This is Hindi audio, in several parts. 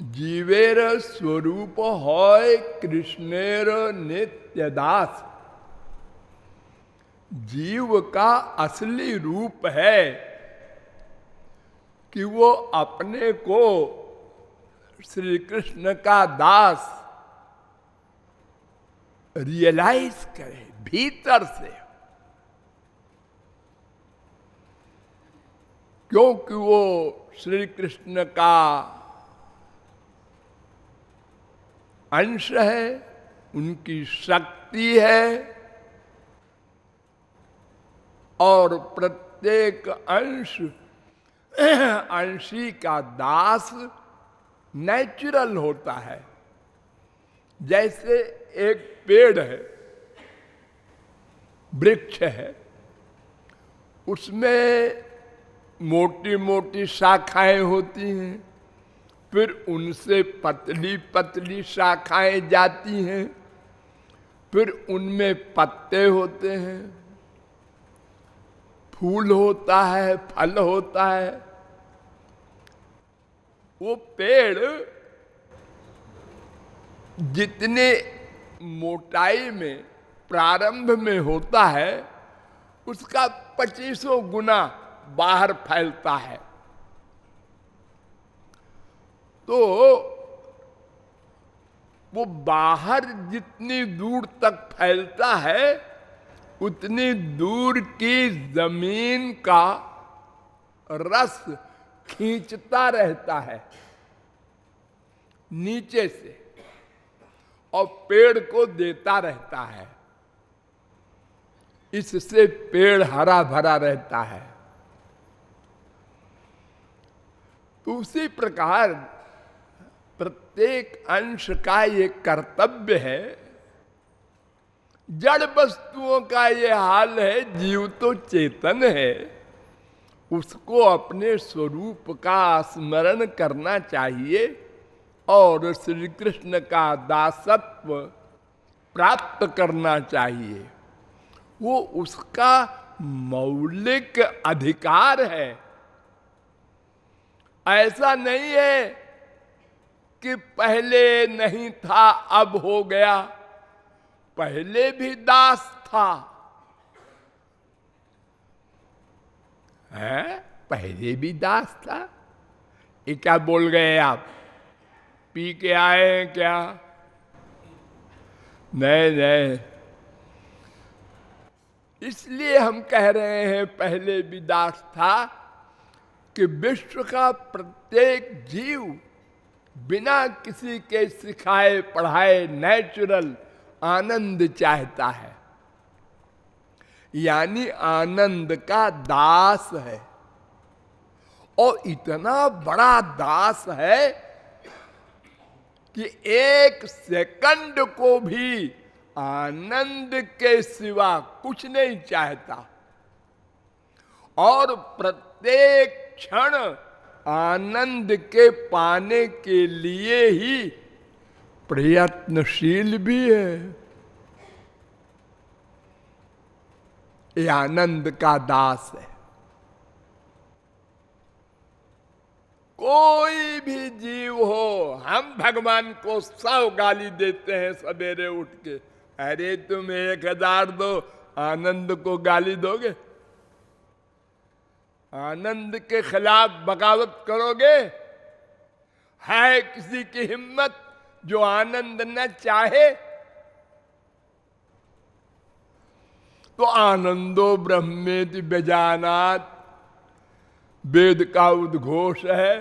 जीवेर स्वरूप होय कृष्णेर नित्य दास। जीव का असली रूप है कि वो अपने को श्री कृष्ण का दास रियलाइज करे भीतर से, क्योंकि वो श्री कृष्ण का अंश है, उनकी शक्ति है और प्रत्येक अंशी का दास नेचुरल होता है। जैसे एक पेड़ है, वृक्ष है, उसमें मोटी मोटी शाखाएं होती हैं, फिर उनसे पतली पतली शाखाएं जाती हैं, फिर उनमें पत्ते होते हैं, फूल होता है, फल होता है। वो पेड़ जितने मोटाई में प्रारंभ में होता है, उसका 25 गुना बाहर फैलता है। तो वो बाहर जितनी दूर तक फैलता है, उतनी दूर की जमीन का रस खींचता रहता है नीचे से और पेड़ को देता रहता है। इससे पेड़ हरा भरा रहता है। तो उसी प्रकार प्रत्येक अंश का ये कर्तव्य है। जड़ वस्तुओं का ये हाल है, जीव तो चेतन है, उसको अपने स्वरूप का स्मरण करना चाहिए और श्री कृष्ण का दासत्व प्राप्त करना चाहिए। वो उसका मौलिक अधिकार है। ऐसा नहीं है कि पहले नहीं था अब हो गया, पहले भी दास था। है, पहले भी दास था। ये क्या बोल गए आप? पी के आए हैं क्या? नहीं नहीं, इसलिए हम कह रहे हैं पहले भी दास था कि विश्व का प्रत्येक जीव बिना किसी के सिखाए पढ़ाए नेचुरल आनंद चाहता है, यानी आनंद का दास है। और इतना बड़ा दास है कि एक सेकंड को भी आनंद के सिवा कुछ नहीं चाहता और प्रत्येक क्षण आनंद के पाने के लिए ही प्रयत्नशील भी है। ये आनंद का दास है। कोई भी जीव हो, हम भगवान को 100 गाली देते हैं सवेरे उठ के, अरे तुम 1000 दो, आनंद को गाली दोगे? आनंद के खिलाफ बगावत करोगे? है किसी की हिम्मत जो आनंद न चाहे? तो आनंदो ब्रह्मेति व्यजानात् वेद का उद्घोष है,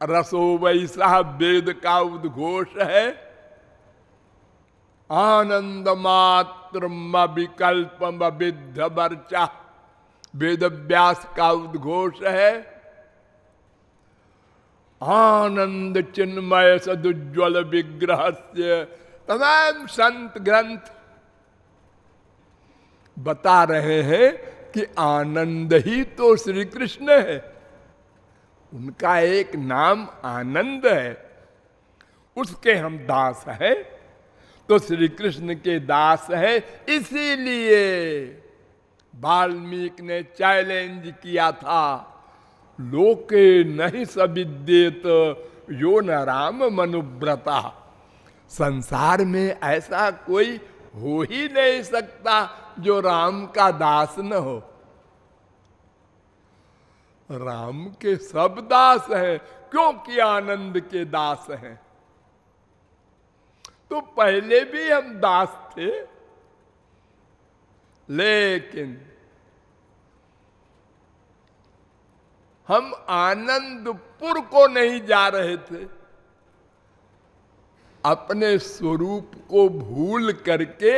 रसो वैसा वेद का उद्घोष है। आनंद मात्र विकल्प विद्ध वर्चा वेद व्यास का उद्घोष है। आनंद चिन्मय सदुज्वल विग्रह से तमाम संत ग्रंथ बता रहे हैं कि आनंद ही तो श्री कृष्ण है। उनका एक नाम आनंद है, उसके हम दास हैं। तो श्री कृष्ण के दास है। इसीलिए वाल्मीकि ने चैलेंज किया था, लोके नहीं सविद्येत यो न राम मनुव्रता। संसार में ऐसा कोई हो ही नहीं सकता जो राम का दास न हो। राम के सब दास हैं, क्योंकि आनंद के दास हैं। तो पहले भी हम दास थे, लेकिन हम आनंदपुर को नहीं जा रहे थे, अपने स्वरूप को भूल करके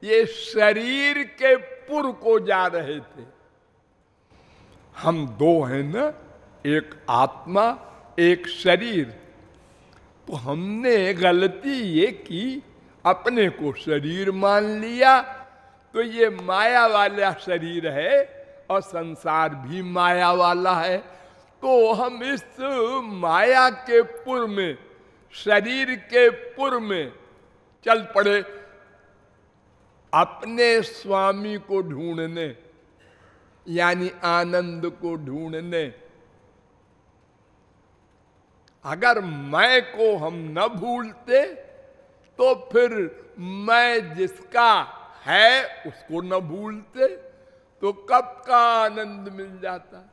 ये शरीर के पुर को जा रहे थे। हम दो हैं ना, एक आत्मा एक शरीर। तो हमने गलती ये की, अपने को शरीर मान लिया, तो ये माया वाला शरीर है और संसार भी माया वाला है। तो हम इस माया के पुर में, शरीर के पुर में चल पड़े अपने स्वामी को ढूंढने, यानी आनंद को ढूंढने। अगर मैं को हम न भूलते तो फिर मैं जिसका है उसको न भूलते तो कब का आनंद मिल जाता।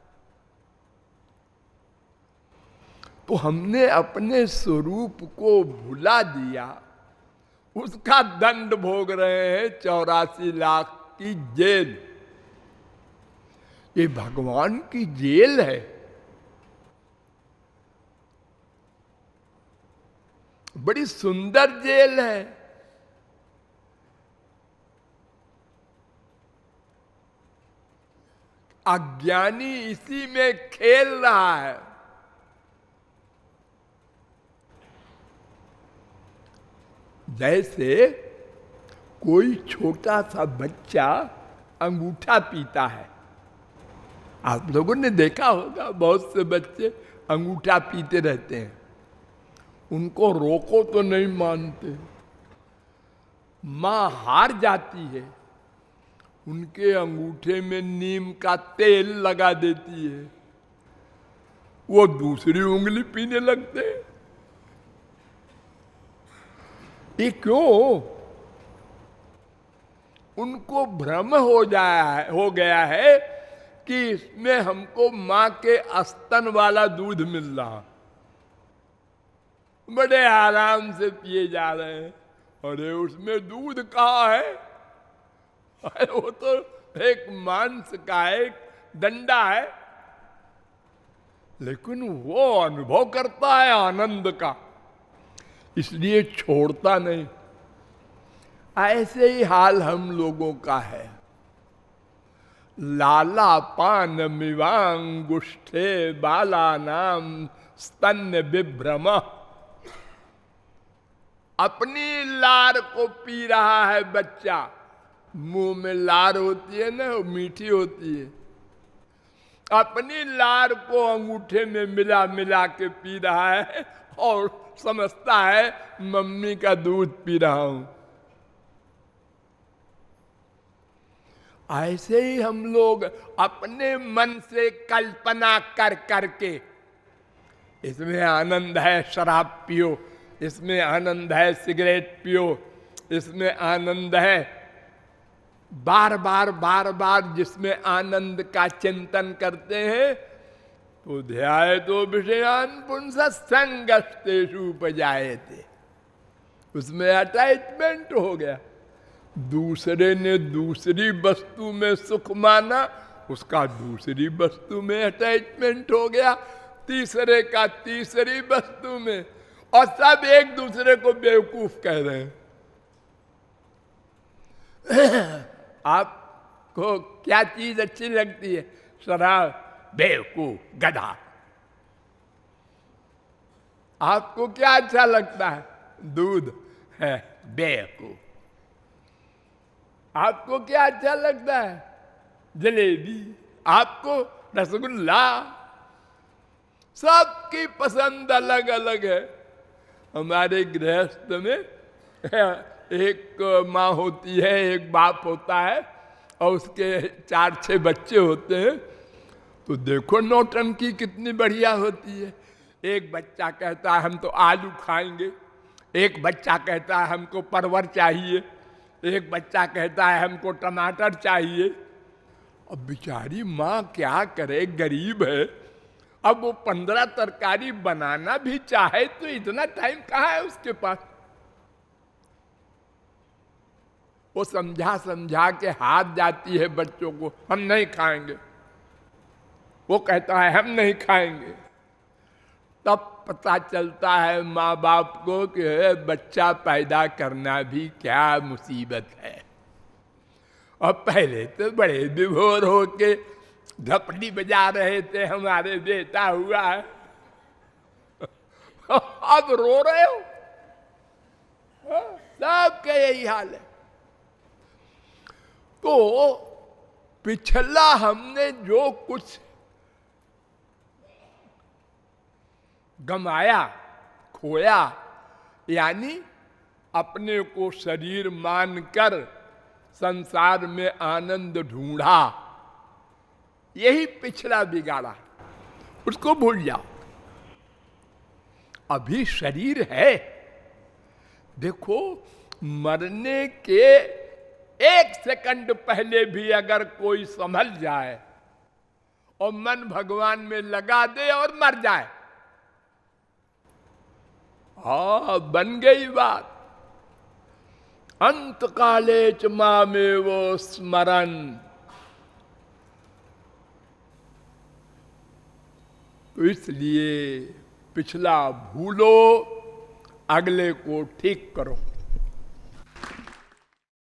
तो हमने अपने स्वरूप को भुला दिया, उसका दंड भोग रहे हैं 84 लाख की जेल। ये भगवान की जेल है। बड़ी सुंदर जेल है। अज्ञानी इसी में खेल रहा है। जैसे कोई छोटा सा बच्चा अंगूठा पीता है। आप लोगों ने देखा होगा, बहुत से बच्चे अंगूठा पीते रहते हैं। उनको रोको तो नहीं मानते। मां हार जाती है, उनके अंगूठे में नीम का तेल लगा देती है, वो दूसरी उंगली पीने लगते हैं। ये क्यों? उनको भ्रम हो गया है कि इसमें हमको मां के स्तन वाला दूध मिल रहा। बड़े आराम से पिए जा रहे हैं। अरे उसमें दूध कहाँ है? अरे वो तो एक मांस का एक डंडा है, लेकिन वो अनुभव करता है आनंद का, इसलिए छोड़ता नहीं। ऐसे ही हाल हम लोगों का है। लाला पान मिवांगुष्ठे बाला नाम स्तन्य विभ्रम। अपनी लार को पी रहा है बच्चा। मुंह में लार होती है ना, वो मीठी होती है। अपनी लार को अंगूठे में मिला मिला के पी रहा है और समझता है मम्मी का दूध पी रहा हूं। ऐसे ही हम लोग अपने मन से कल्पना कर करके, इसमें आनंद है शराब पियो, इसमें आनंद है सिगरेट पियो, इसमें आनंद है, बार बार जिसमें आनंद का चिंतन करते हैं तो ध्याय तो विषयान पुंस संगस्तेषु उपजायते, उसमें अटैचमेंट हो गया। दूसरे ने दूसरी वस्तु में सुख माना, उसका दूसरी वस्तु में अटैचमेंट हो गया, तीसरे का तीसरी वस्तु में, और सब एक दूसरे को बेवकूफ कह रहे हैं। आपको क्या चीज अच्छी लगती है? शराब? बेवकूफ, गधा। आपको क्या अच्छा लगता है? दूध है, बेवकूफ। आपको क्या अच्छा लगता है? जलेबी। आपको रसगुल्ला। सबकी पसंद अलग अलग है। हमारे गृहस्थ में एक माँ होती है, एक बाप होता है, और उसके 4-6 बच्चे होते हैं। तो देखो नौटंकी कितनी बढ़िया होती है। एक बच्चा कहता है हम तो आलू खाएंगे, एक बच्चा कहता है हमको परवर चाहिए, एक बच्चा कहता है हमको टमाटर चाहिए। अब बेचारी माँ क्या करे, गरीब है। अब वो 15 तरकारी बनाना भी चाहे तो इतना टाइम कहाँ है उसके पास। वो समझा समझा के हार जाती है बच्चों को, हम नहीं खाएंगे। वो कहता है हम नहीं खाएंगे। तब पता चलता है माँ बाप को कि बच्चा पैदा करना भी क्या मुसीबत है। और पहले तो बड़े विभोर होके झपड़ी बजा रहे थे, हमारे बेटा हुआ है, अब रो रहे हो। सबके यही हाल है। तो पिछला हमने जो कुछ गमाया, खोया, यानी अपने को शरीर मानकर संसार में आनंद ढूंढा, यही पिछला बिगाड़ा, उसको भूल जाओ। अभी शरीर है। देखो, मरने के 1 सेकंड पहले भी अगर कोई संभल जाए और मन भगवान में लगा दे और मर जाए, बन गई बात। अंत काले च मामेव स्मरन्। तो इसलिए पिछला भूलो, अगले को ठीक करो।